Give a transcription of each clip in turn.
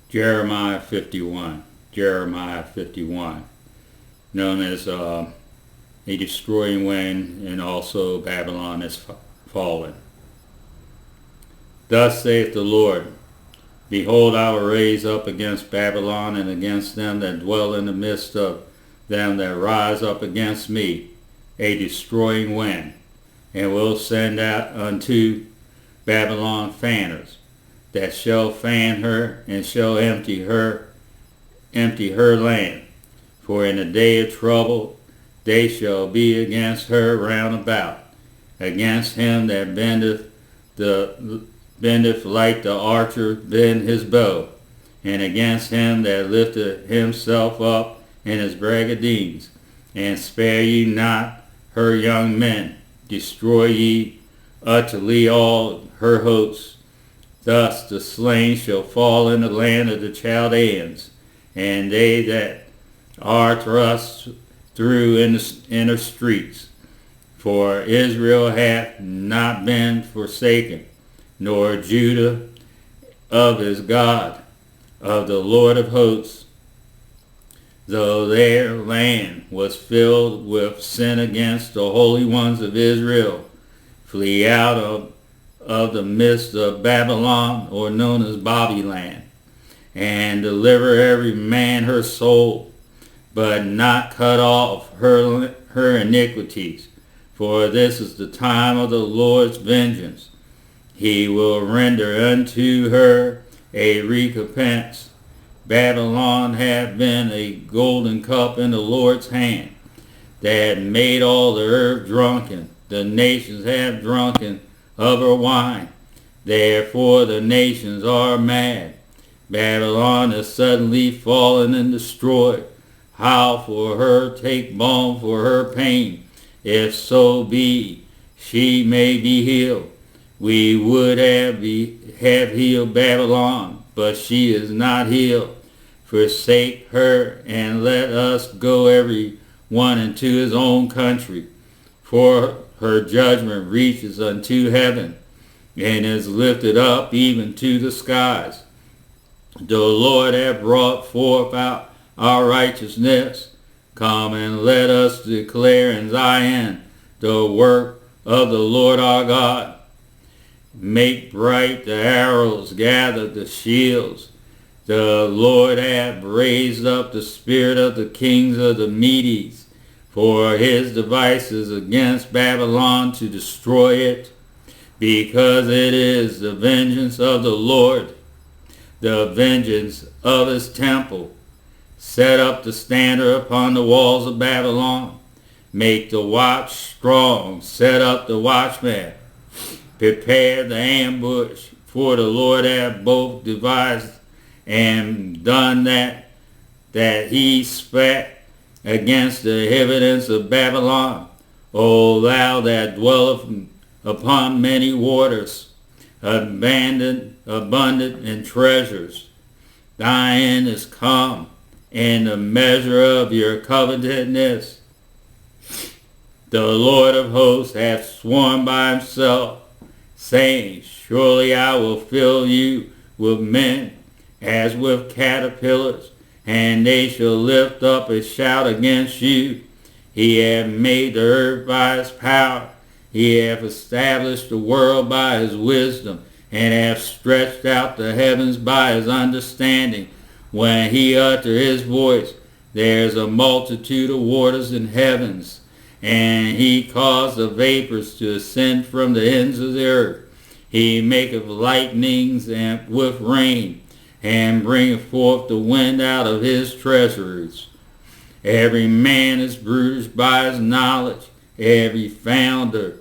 Jeremiah 51. Jeremiah 51, known as a destroying wind, and also Babylon is fallen. Thus saith the Lord, Behold, I will raise up against Babylon and against them that dwell in the midst of them that rise up against me a destroying wind, and will send out unto Babylon fanners, that shall fan her and shall empty her land. For in the day of trouble they shall be against her round about, against him that bendeth like the archer bend his bow, and against him that lifteth himself up in his braggadines. And spare ye not her young men, destroy ye utterly all her hosts. Thus the slain shall fall in the land of the Chaldeans, and they that are thrust through in the inner streets. For Israel hath not been forsaken, nor Judah of his God, of the Lord of hosts, though their land was filled with sin against the holy ones of Israel. Flee out of the midst of Babylon, or known as BobbyLand, and deliver every man her soul, but not cut off her iniquities. For this is the time of the Lord's vengeance. He will render unto her a recompense. Babylon hath been a golden cup in the Lord's hand, that made all the earth drunken. The nations have drunken of her wine. Therefore the nations are mad. Babylon is suddenly fallen and destroyed. Howl for her, take balm for her pain, if so be she may be healed. We would have healed Babylon, but she is not healed. Forsake her, and let us go every one into his own country. For her judgment reaches unto heaven, and is lifted up even to the skies. The Lord hath brought forth out our righteousness. Come and let us declare in Zion the work of the Lord our God. Make bright the arrows, gather the shields. The Lord hath raised up the spirit of the kings of the Medes, for his devices against Babylon to destroy it, because it is the vengeance of the Lord, the vengeance of his temple. Set up the standard upon the walls of Babylon. Make the watch strong. Set up the watchman. Prepare the ambush, for the Lord hath both devised and done that he spake against the inhabitants of Babylon. O thou that dwellest upon many waters, abundant in treasures, thy end is come, in the measure of your covetousness. The Lord of hosts hath sworn by himself, saying, Surely I will fill you with men as with caterpillars, and they shall lift up a shout against you. He hath made the earth by his power. He hath established the world by his wisdom, and hath stretched out the heavens by his understanding. When he utter his voice, there is a multitude of waters in heavens, and he caused the vapors to ascend from the ends of the earth. He maketh lightnings and with rain, and bringeth forth the wind out of his treasuries. Every man is bruised by his knowledge. Every founder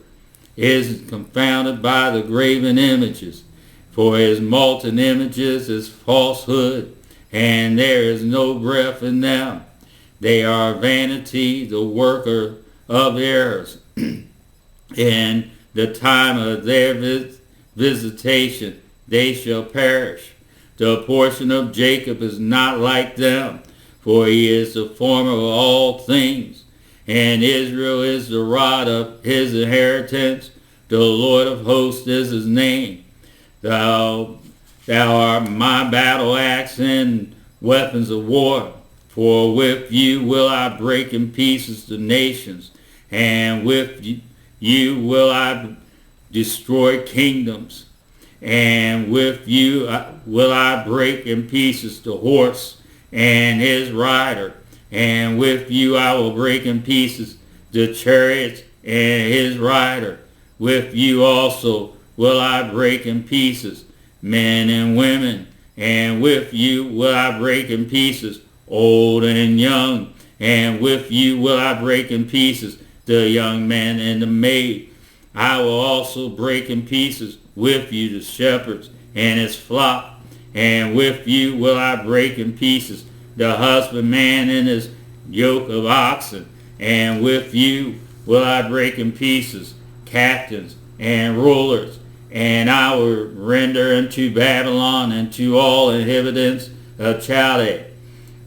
is confounded by the graven images. For his molten images is falsehood, and there is no breath in them. They are vanity, the worker of errors. In the time of their visitation they shall perish. The portion of Jacob is not like them, for he is the former of all things, and Israel is the rod of his inheritance. The Lord of hosts is his name. Thou Thou art my battle axe and weapons of war. For with you will I break in pieces the nations, and with you will I destroy kingdoms, and with you will I break in pieces the horse and his rider, and with you I will break in pieces the chariots and his rider. With you also will I break in pieces men and women, and with you will I break in pieces old and young, and with you will I break in pieces the young man and the maid. I will also break in pieces with you the shepherds and his flock, and with you will I break in pieces the husbandman and his yoke of oxen, and with you will I break in pieces captains and rulers, and I will render unto Babylon and to all inhabitants of Chaldea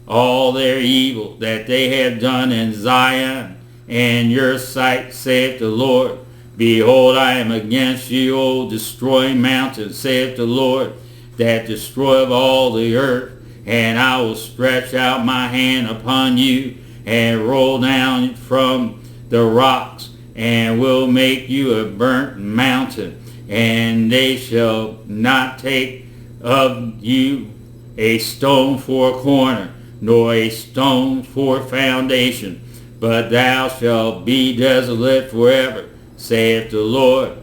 all their evil that they have done in Zion and your sight, saith the Lord. Behold, I am against you, O destroying mountains, saith the Lord, that destroy of all the earth, and I will stretch out my hand upon you and roll down from the rocks, and will make you a burnt mountain, and they shall not take of you a stone for a corner, nor a stone for foundation, but thou shalt be desolate forever, saith the Lord.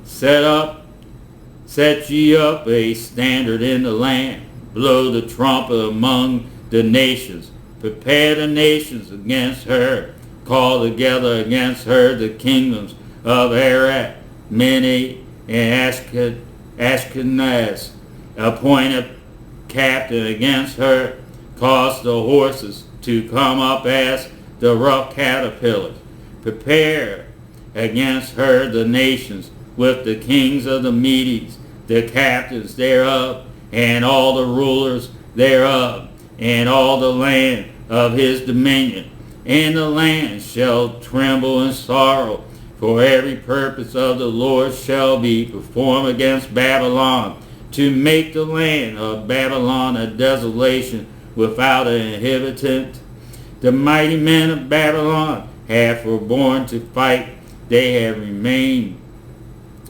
Set ye up a standard in the land, blow the trumpet among the nations, prepare the nations against her, call together against her the kingdoms of Arad, Mene, and Ashkenaz, appoint a captain against her, cause the horses to come up as the rough caterpillars, prepare against her the nations with the kings of the Medes, the captains thereof, and all the rulers thereof, and all the land of his dominion. And the land shall tremble in sorrow, for every purpose of the Lord shall be performed against Babylon, to make the land of Babylon a desolation without an inhabitant. The mighty men of Babylon have forborne to fight, they have remained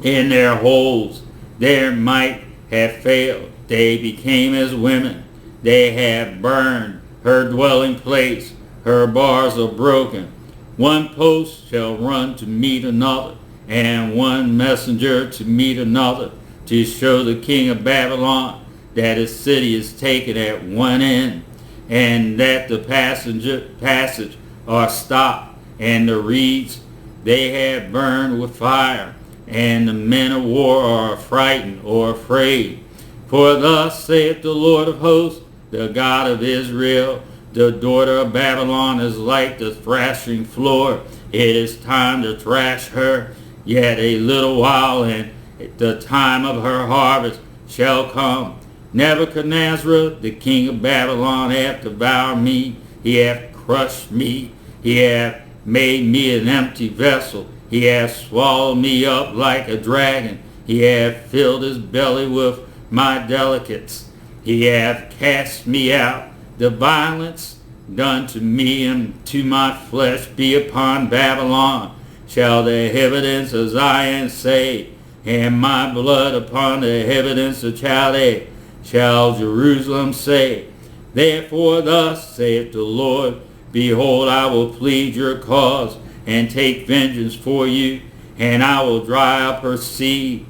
in their holes, their might have failed, they became as women, they have burned her dwelling place, her bars are broken. One post shall run to meet another, and one messenger to meet another, to show the king of Babylon that his city is taken at one end, and that the passage are stopped, and the reeds they have burned with fire, and the men of war are frightened or afraid. For thus saith the Lord of hosts, the God of Israel, the daughter of Babylon is like the thrashing floor. It is time to thrash her, yet a little while, and the time of her harvest shall come. Nebuchadnezzar, the king of Babylon, hath devoured me, he hath crushed me, he hath made me an empty vessel, he hath swallowed me up like a dragon, he hath filled his belly with my delicates, he hath cast me out. The violence done to me and to my flesh be upon Babylon, shall the inhabitants of Zion say, and my blood upon the inhabitants of Chaldea, shall Jerusalem say. Therefore thus saith the Lord, behold, I will plead your cause, and take vengeance for you, and I will dry up her seas,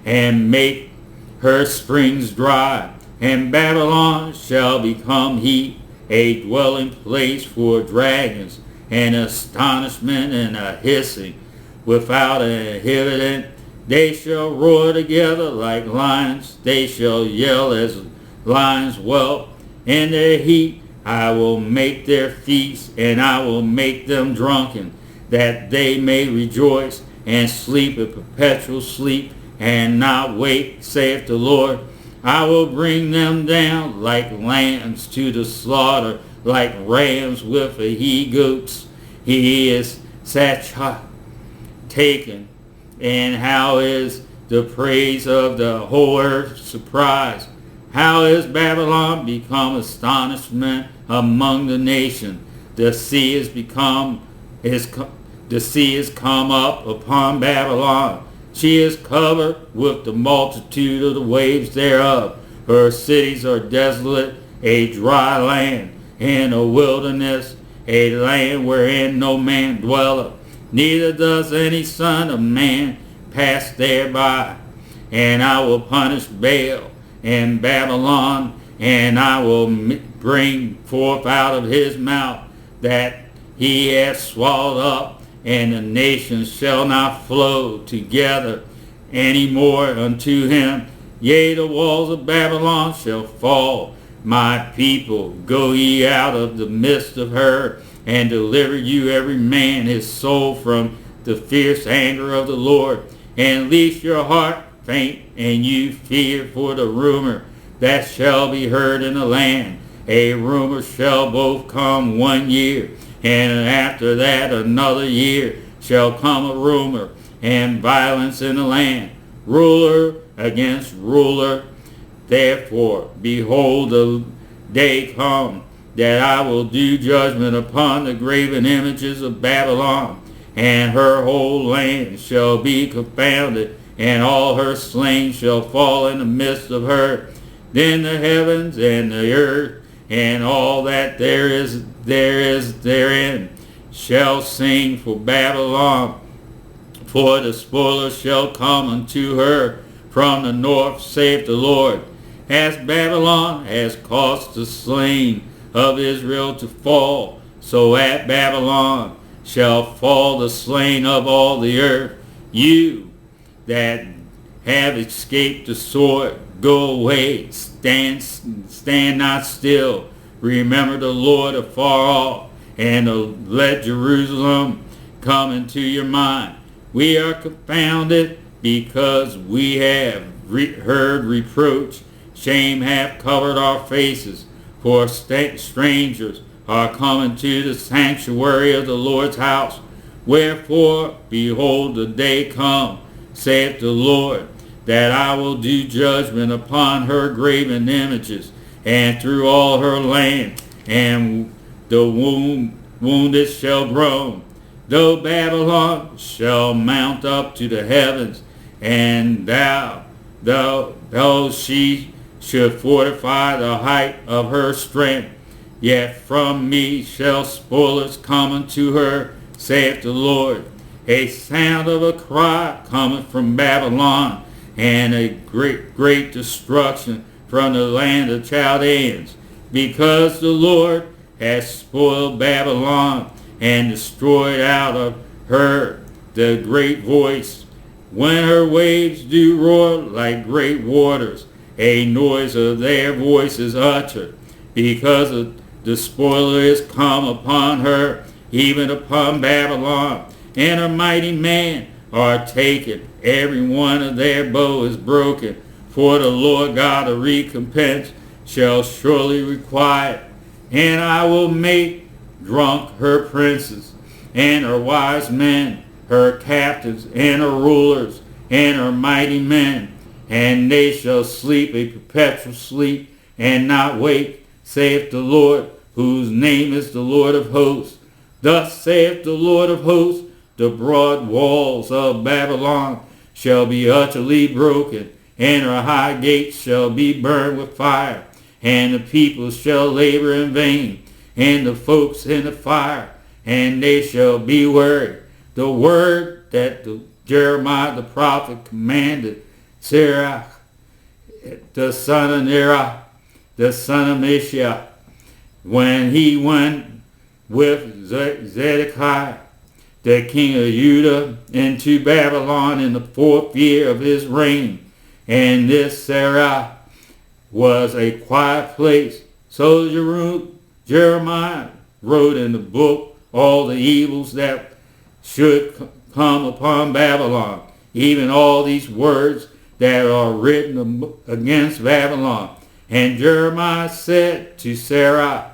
and make her springs dry, and Babylon shall become heat, a dwelling place for dragons, and astonishment and a hissing, without an inhabitant. They shall roar together like lions, they shall yell as lions whelp. In their heat I will make their feasts, and I will make them drunken, that they may rejoice and sleep a perpetual sleep, and not wake, saith the Lord. I will bring them down like lambs to the slaughter, like rams with the he-goats. He is taken, and how is the praise of the whole earth surprise. How is Babylon become astonishment among the nations? The sea is come up upon Babylon. She is covered with the multitude of the waves thereof. Her cities are desolate, a dry land, and a wilderness, a land wherein no man dwelleth. Neither does any son of man pass thereby. And I will punish Baal and Babylon, and I will bring forth out of his mouth that he hath swallowed up, and the nations shall not flow together any more unto him. Yea, the walls of Babylon shall fall. My people, go ye out of the midst of her, and deliver you every man his soul from the fierce anger of the Lord. And lest your heart faint, and you fear for the rumor that shall be heard in the land. A rumor shall both come 1 year, and after that another year shall come a rumor, and violence in the land, ruler against ruler. Therefore, behold, the day come that I will do judgment upon the graven images of Babylon, and her whole land shall be confounded, and all her slain shall fall in the midst of her. Then the heavens and the earth and all that there is therein shall sing for Babylon, for the spoiler shall come unto her from the north, saith the Lord. As Babylon has caused the slain of Israel to fall, so at Babylon shall fall the slain of all the earth. You that have escaped the sword, go away, stand not still. Remember the Lord afar off, and let Jerusalem come into your mind. We are confounded because we have heard reproach. Shame hath covered our faces, for strangers are coming to the sanctuary of the Lord's house. Wherefore, behold, the day come, saith the Lord, that I will do judgment upon her graven images, and through all her land, and the wounded shall groan. Though Babylon shall mount up to the heavens, and though she should fortify the height of her strength, yet from me shall spoilers come unto her, saith the Lord. A sound of a cry cometh from Babylon, and a great destruction from the land of Chaldeans, because the Lord has spoiled Babylon, and destroyed out of her the great voice. When her waves do roar like great waters, a noise of their voices uttered, because the spoiler is come upon her, even upon Babylon, and her mighty men are taken. Every one of their bow is broken, for the Lord God of recompense shall surely require. And I will make drunk her princes, and her wise men, her captains, and her rulers, and her mighty men, and they shall sleep a perpetual sleep, and not wake, saith the Lord, whose name is the Lord of hosts. Thus saith the Lord of hosts, the broad walls of Babylon shall be utterly broken, and her high gates shall be burned with fire, and the people shall labor in vain, and the folks in the fire, and they shall be weary. The word that Jeremiah the prophet commanded Sirach, the son of Nerah, the son of Me-aa-Kha, when he went with Zedekiah, the king of Judah, into Babylon in the 4th year of his reign. And this Sirach was a quiet place. So Jeremiah wrote in the book all the evils that should come upon Babylon, even all these words that are written against Babylon. And Jeremiah said to Sirach,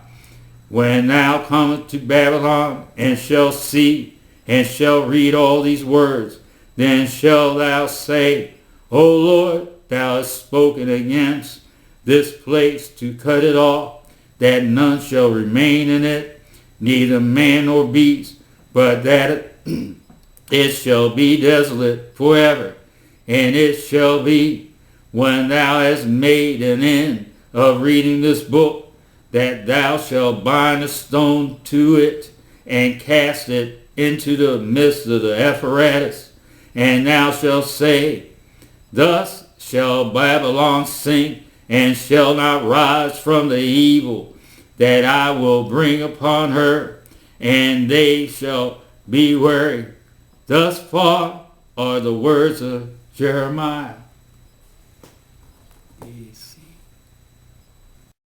when thou comest to Babylon, and shalt see, and shalt read all these words, then shalt thou say, O Lord, thou hast spoken against this place to cut it off, that none shall remain in it, neither man nor beast, but that it shall be desolate forever. And it shall be, when thou hast made an end of reading this book, that thou shalt bind a stone to it, and cast it into the midst of the apparatus. And thou shalt say, Thus shall Babylon sink, and shall not rise from the evil that I will bring upon her, and they shall be weary. Thus far are the words of Jeremiah.